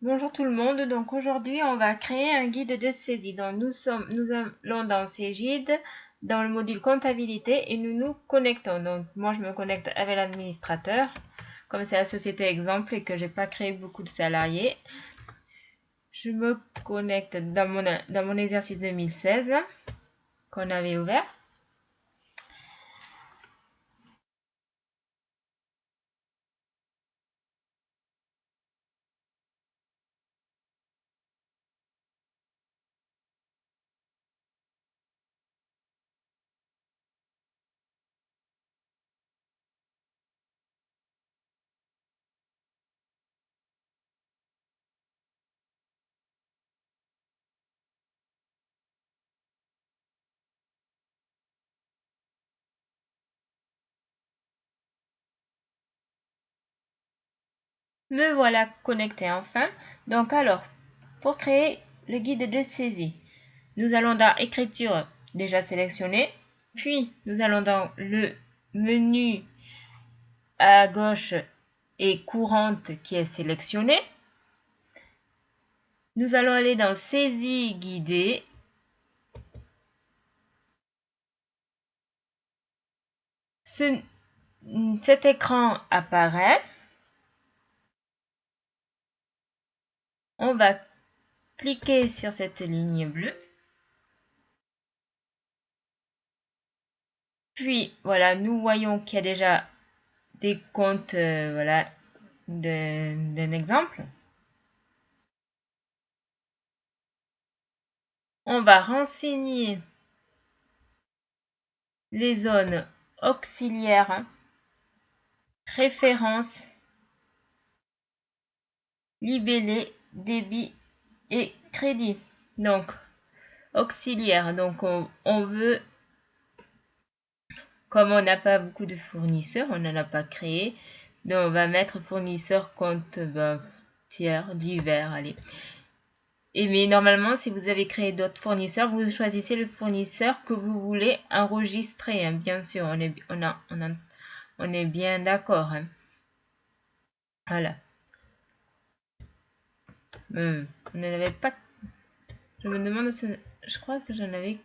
Bonjour tout le monde, donc aujourd'hui on va créer un guide de saisie. Donc nous allons dans Cegid, dans le module comptabilité et nous nous connectons. Donc moi je me connecte avec l'administrateur, comme c'est la société exemple et que j'ai pas créé beaucoup de salariés. Je me connecte dans mon exercice 2016 qu'on avait ouvert. Me voilà connecté enfin. Donc alors, pour créer le guide de saisie, nous allons dans écriture déjà sélectionnée, puis nous allons dans le menu à gauche et courante qui est sélectionné. Nous allons aller dans saisie guidée. Cet écran apparaît. On va cliquer sur cette ligne bleue. Puis voilà, nous voyons qu'il y a déjà des comptes voilà, d'un exemple. On va renseigner les zones auxiliaires, références, libellé, débit et crédit. Donc, auxiliaire. Donc, on veut, comme on n'a pas beaucoup de fournisseurs, on n'en a pas créé. Donc, on va mettre fournisseur, compte tiers, divers, allez. Et mais normalement, si vous avez créé d'autres fournisseurs, vous choisissez le fournisseur que vous voulez enregistrer. Hein, bien sûr, on est bien d'accord. Hein. Voilà. On n'en avait pas. Je me demande si. Je crois que j'en avais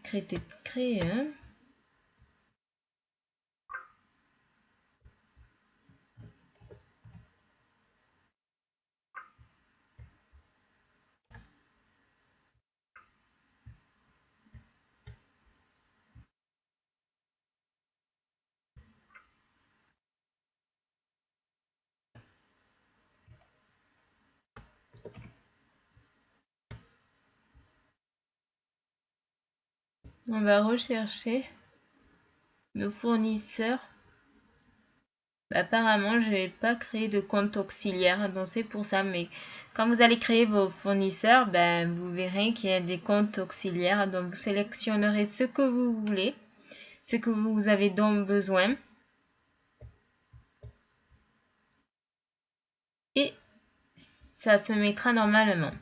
créé un. On va rechercher nos fournisseurs. Apparemment, je n'ai pas créé de compte auxiliaire, donc c'est pour ça. Mais quand vous allez créer vos fournisseurs, vous verrez qu'il y a des comptes auxiliaires. Donc, vous sélectionnerez ce que vous voulez, ce que vous avez donc besoin. Et ça se mettra normalement.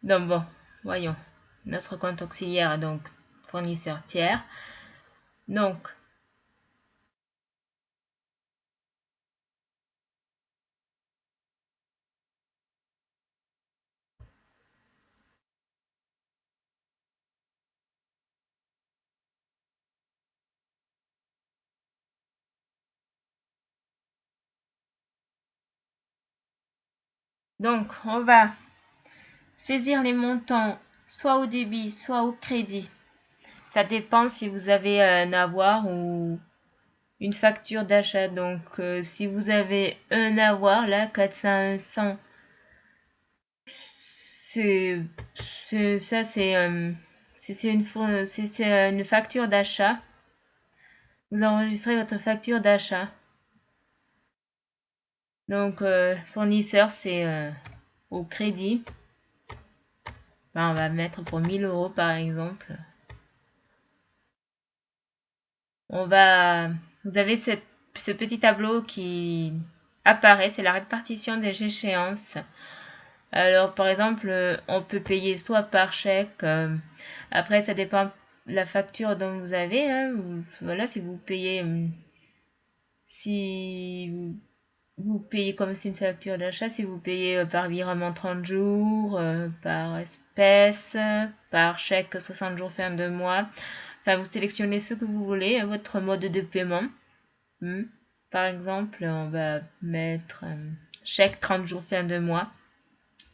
Donc, bon, voyons. Notre compte auxiliaire, donc fournisseur tiers. Donc, on va saisir les montants soit au débit, soit au crédit. Ça dépend si vous avez un avoir ou une facture d'achat. Donc, si vous avez un avoir, là, 400, c'est, ça, c'est une facture d'achat. Vous enregistrez votre facture d'achat. Donc, fournisseur, c'est au crédit. On va mettre pour 1000 euros, par exemple. Vous avez ce petit tableau qui apparaît, c'est la répartition des échéances. Alors, par exemple, on peut payer soit par chèque, après ça dépend de la facture dont vous avez. Hein, voilà, si vous payez, si vous payez comme c'est une facture d'achat, si vous payez par virement 30 jours, par espèce, par chèque 60 jours fin de mois. Enfin, vous sélectionnez ce que vous voulez, votre mode de paiement. Par exemple, on va mettre chèque 30 jours fin de mois.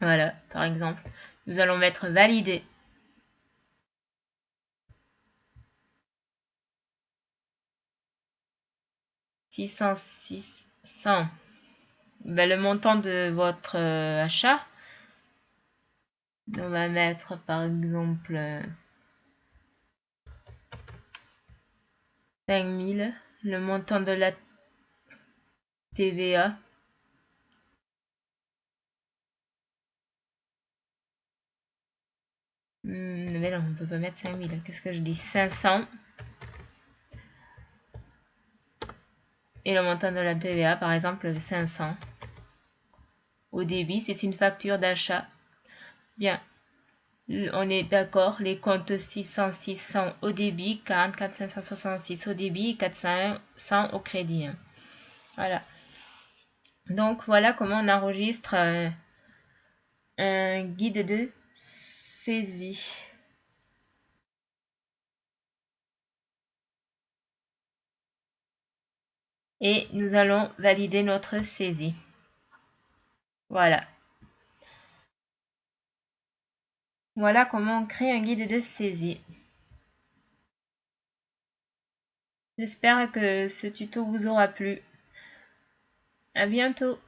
Voilà, par exemple. Nous allons mettre valider. $600. Ben, le montant de votre achat. On va mettre par exemple 5000. Le montant de la TVA. Mais non, on peut pas mettre 5000. Qu'est-ce que je dis? 500. Et le montant de la TVA, par exemple, 500. Au débit, c'est une facture d'achat. Bien. On est d'accord, les comptes 600 au débit, 44 566 au débit, 400 au crédit. Voilà. Donc voilà comment on enregistre un guide de saisie. Et nous allons valider notre saisie. Voilà. Voilà comment on crée un guide de saisie. J'espère que ce tuto vous aura plu. À bientôt.